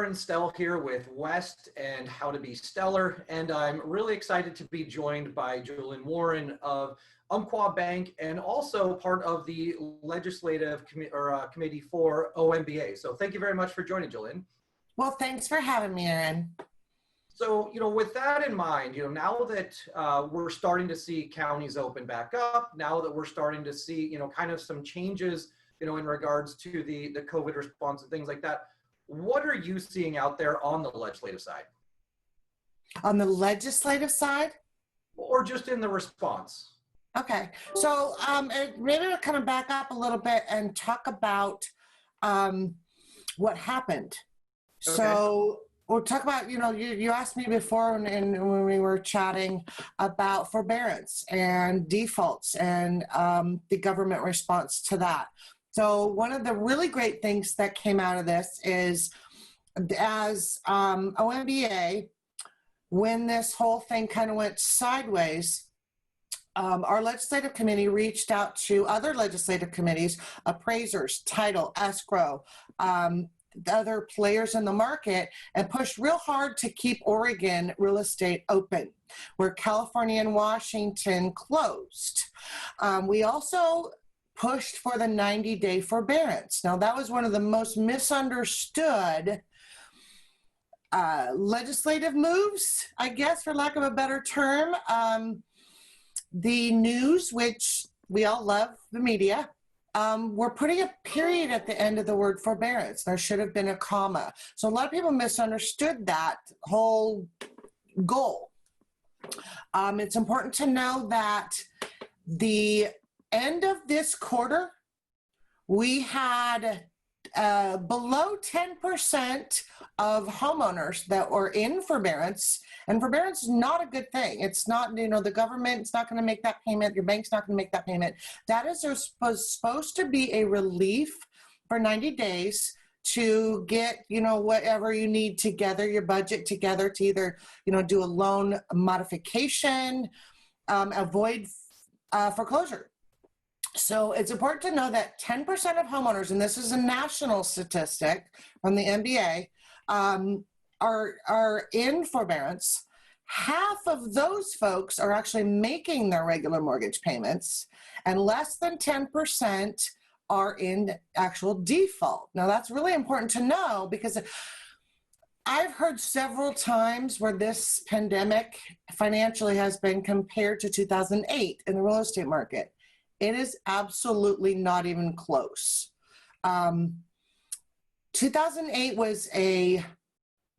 Aaron Stelle here with West and How to Be Stellar, and I'm really excited to be joined by Jolin Warren of Umpqua Bank and also part of the Legislative Committee for OMBA. So thank you very much for joining, Jolin. Well, thanks for having me, Aaron. So, with that in mind, now that we're starting to see counties open back up, now that we're starting to see, kind of some changes, in regards to the COVID response and things like that, what are you seeing out there on the legislative side? On the legislative side? Or just in the response? Okay, so maybe we'll kind of back up a little bit and talk about what happened. Okay. So we'll talk about, you asked me before and when we were chatting about forbearance and defaults and the government response to that. So one of the really great things that came out of this is as OMBA, when this whole thing kind of went sideways, our legislative committee reached out to other legislative committees, appraisers, title, escrow, the other players in the market, and pushed real hard to keep Oregon real estate open, where California and Washington closed. We also pushed for the 90-day forbearance. Now, that was one of the most misunderstood legislative moves, I guess, for lack of a better term. The news, which we all love, the media, we're putting a period at the end of the word forbearance. There should have been a comma. So a lot of people misunderstood that whole goal. It's important to know that the end of this quarter, we had below 10% of homeowners that were in forbearance, and forbearance is not a good thing. It's not, the government's not going to make that payment. Your bank's not going to make that payment. That is supposed to be a relief for 90 days to get, whatever you need together, your budget together to either, do a loan modification, avoid foreclosure. So it's important to know that 10% of homeowners, and this is a national statistic from the NBA, are in forbearance. Half of those folks are actually making their regular mortgage payments, and less than 10% are in actual default. Now, that's really important to know because I've heard several times where this pandemic financially has been compared to 2008 in the real estate market. It is absolutely not even close. 2008 was a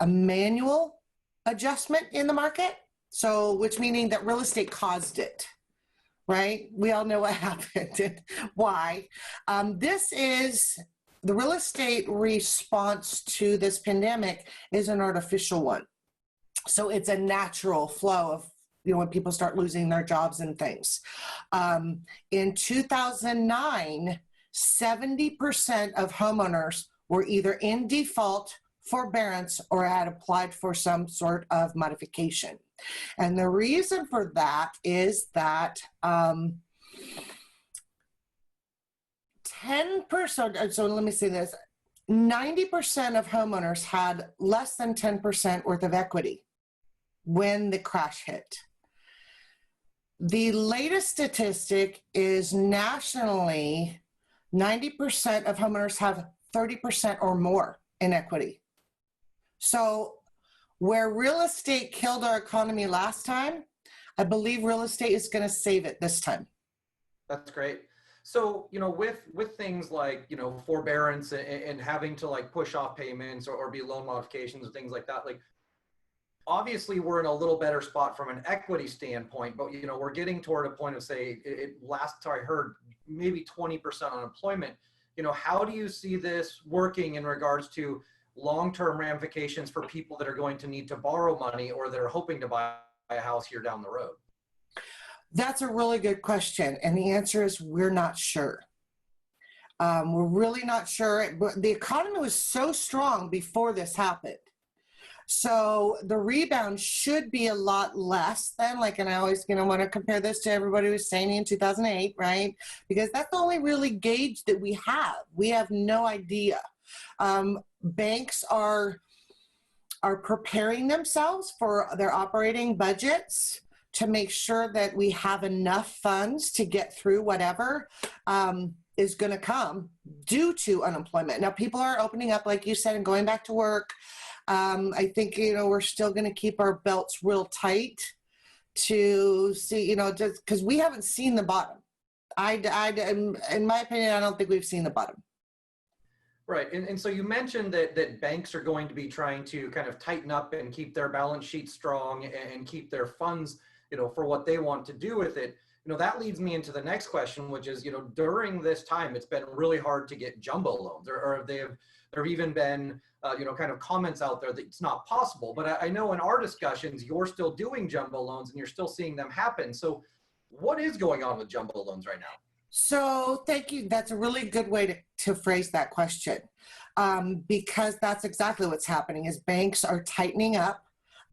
manual adjustment in the market, so which meaning that real estate caused it, right? We all know what happened and why. This is the real estate response to this pandemic is an artificial one. So it's a natural flow of when people start losing their jobs and things. In 2009, 70% of homeowners were either in default, forbearance, or had applied for some sort of modification. And the reason for that is that 10%, so let me say this, 90% of homeowners had less than 10% worth of equity when the crash hit. The latest statistic is nationally, 90% of homeowners have 30% or more in equity. So where real estate killed our economy last time, I believe real estate is going to save it this time. That's great. So, with things like, forbearance and having to push off payments or be loan modifications and things like that, obviously we're in a little better spot from an equity standpoint, but we're getting toward a point of say last I heard maybe 20% unemployment. How do you see this working in regards to long-term ramifications for people that are going to need to borrow money or that are hoping to buy a house here down the road? That's a really good question, and the answer is we're not sure. We're really not sure. But the economy was so strong before this happened. So the rebound should be a lot less than, and I always, want to compare this to everybody who was saying in 2008, right? Because that's the only really gauge that we have. We have no idea. Banks are are preparing themselves for their operating budgets to make sure that we have enough funds to get through whatever is going to come due to unemployment. Now, people are opening up, like you said, and going back to work. I think, we're still going to keep our belts real tight to see, just because we haven't seen the bottom. In my opinion, I don't think we've seen the bottom. Right. And so you mentioned that banks are going to be trying to kind of tighten up and keep their balance sheet strong and keep their funds, for what they want to do with it. That leads me into the next question, which is, during this time, it's been really hard to get jumbo loans, or there have even been, kind of comments out there that it's not possible. But I know in our discussions, you're still doing jumbo loans and you're still seeing them happen. So what is going on with jumbo loans right now? So thank you. That's a really good way to phrase that question, because that's exactly what's happening is banks are tightening up.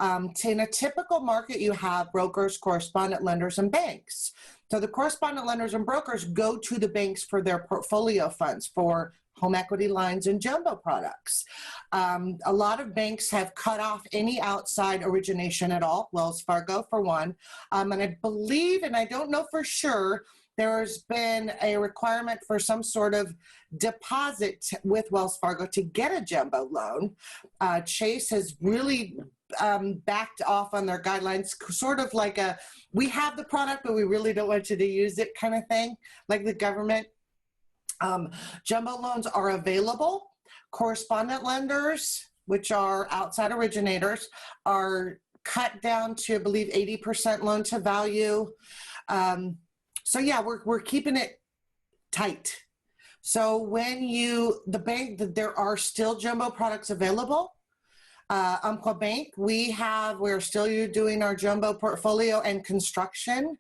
In a typical market, you have brokers, correspondent lenders, and banks. So the correspondent lenders and brokers go to the banks for their portfolio funds for home equity lines and jumbo products. A lot of banks have cut off any outside origination at all, Wells Fargo for one. And I believe, and I don't know for sure, there's been a requirement for some sort of deposit with Wells Fargo to get a jumbo loan. Chase has really backed off on their guidelines, sort of like we have the product, but we really don't want you to use it kind of thing, like the government. Jumbo loans are available. Correspondent lenders, which are outside originators, are cut down to, I believe, 80% loan to value. So yeah, we're keeping it tight. So when there are still jumbo products available. Umpqua Bank, we're still doing our jumbo portfolio and construction.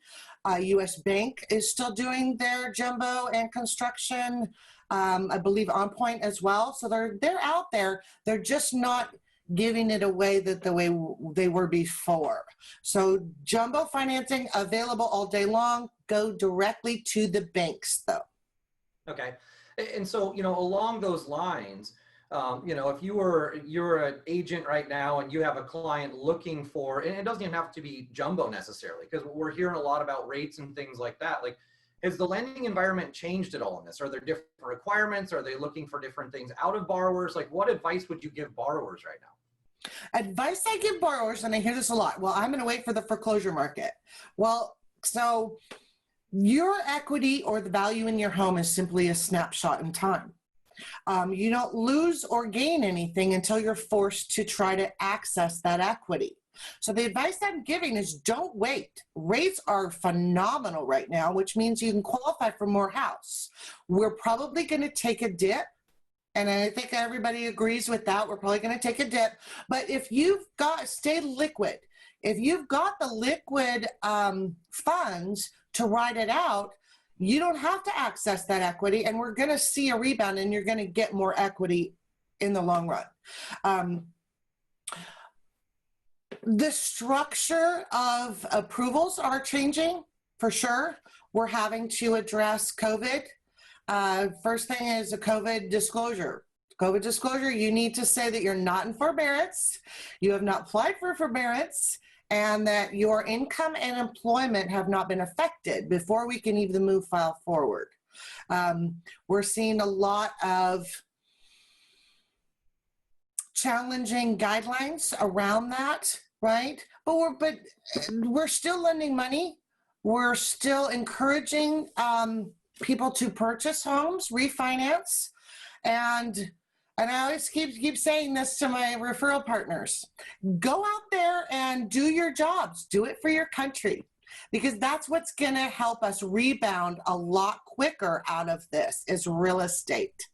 US Bank is still doing their jumbo and construction. I believe On Point as well. So they're out there. They're just not giving it away the way they were before. So jumbo financing available all day long. Go directly to the banks though. Okay. And so, along those lines, if you're an agent right now and you have a client looking for, and it doesn't even have to be jumbo necessarily, because we're hearing a lot about rates and things like that. Like, has the lending environment changed at all in this? Are there different requirements? Are they looking for different things out of borrowers? Like, what advice would you give borrowers right now? Advice I give borrowers, and I hear this a lot, well, I'm going to wait for the foreclosure market. Well, so your equity or the value in your home is simply a snapshot in time. You don't lose or gain anything until you're forced to try to access that equity. So the advice I'm giving is don't wait. Rates are phenomenal right now, which means you can qualify for more house. We're probably going to take a dip. And I think everybody agrees with that. We're probably going to take a dip. But if stay liquid. If you've got the liquid funds to ride it out, you don't have to access that equity, and we're going to see a rebound, and you're going to get more equity in the long run. The structure of approvals are changing for sure. We're having to address COVID. First thing is a COVID disclosure. COVID disclosure, you need to say that you're not in forbearance, you have not applied for forbearance, and that your income and employment have not been affected before we can even move file forward. We're seeing a lot of challenging guidelines around that, right? But we're still lending money. We're still encouraging people to purchase homes, refinance, and I always keep saying this to my referral partners. Go out there and do your jobs. Do it for your country, because that's what's going to help us rebound a lot quicker out of this is real estate.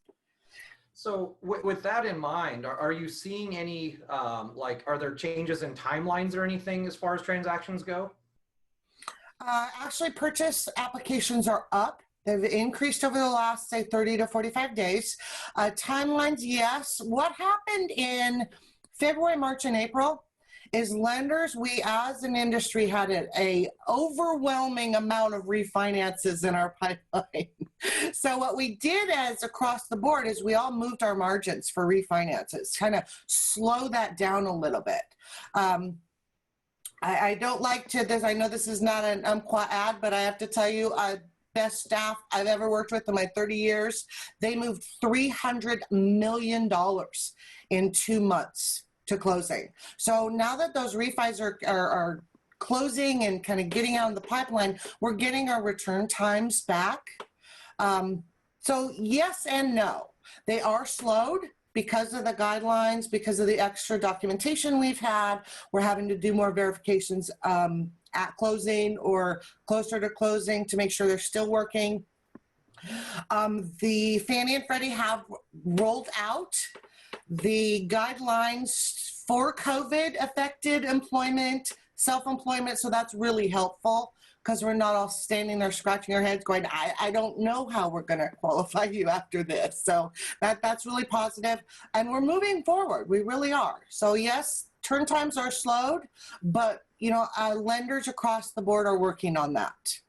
So with that in mind, are you seeing any, are there changes in timelines or anything as far as transactions go? Actually, purchase applications are up. They've increased over the last, say, 30 to 45 days. Timelines, yes. What happened in February, March, and April is lenders, we as an industry had a overwhelming amount of refinances in our pipeline. So what we did as across the board is we all moved our margins for refinances, kind of slow that down a little bit. I don't like to this. I know this is not an Umpqua ad, but I have to tell you, best staff I've ever worked with in my 30 years. They moved $300 million in 2 months to closing. So now that those refis are closing and kind of getting out of the pipeline, we're getting our return times back. So yes and no. They are slowed because of the guidelines, because of the extra documentation we've had. We're having to do more verifications at closing or closer to closing to make sure they're still working. The Fannie and Freddie have rolled out the guidelines for COVID affected employment, self-employment, so that's really helpful because we're not all standing there scratching our heads going, I don't know how we're going to qualify you after this. So that's really positive. And we're moving forward. We really are. So yes, turn times are slowed, but lenders across the board are working on that.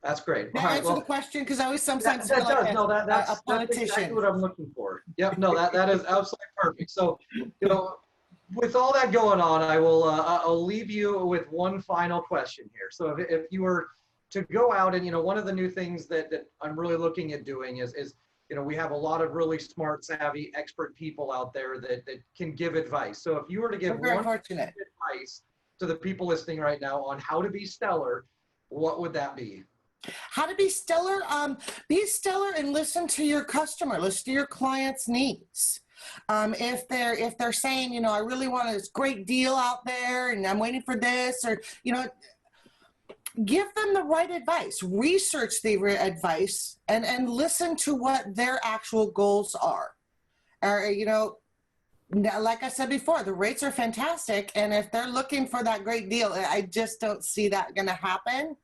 That's great. That answer the question? Because I always sometimes feel like a politician. That's exactly what I'm looking for. Yep. No, that is absolutely perfect. So, with all that going on, I'll leave you with one final question here. So if you were to go out and, one of the new things that I'm really looking at doing is we have a lot of really smart, savvy, expert people out there that can give advice. So if you were to give one advice to the people listening right now on how to be stellar, what would that be? How to be stellar? Be stellar and listen to your customer, listen to your client's needs. If they're saying, I really want this great deal out there and I'm waiting for this, or, give them the right advice, research the advice and listen to what their actual goals are. Like I said before, the rates are fantastic. And if they're looking for that great deal, I just don't see that going to happen.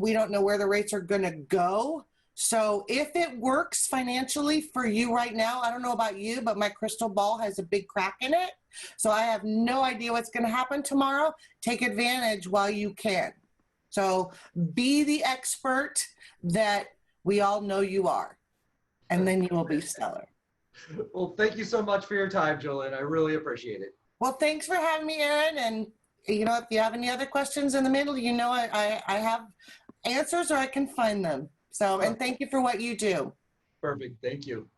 We don't know where the rates are going to go. So if it works financially for you right now, I don't know about you, but my crystal ball has a big crack in it. So I have no idea what's going to happen tomorrow. Take advantage while you can. So be the expert that we all know you are, and then you will be stellar. Well, thank you so much for your time, Jolin. I really appreciate it. Well, thanks for having me, Aaron. And, if you have any other questions in the middle, I have answers or I can find them. So, and thank you for what you do. Perfect. Thank you.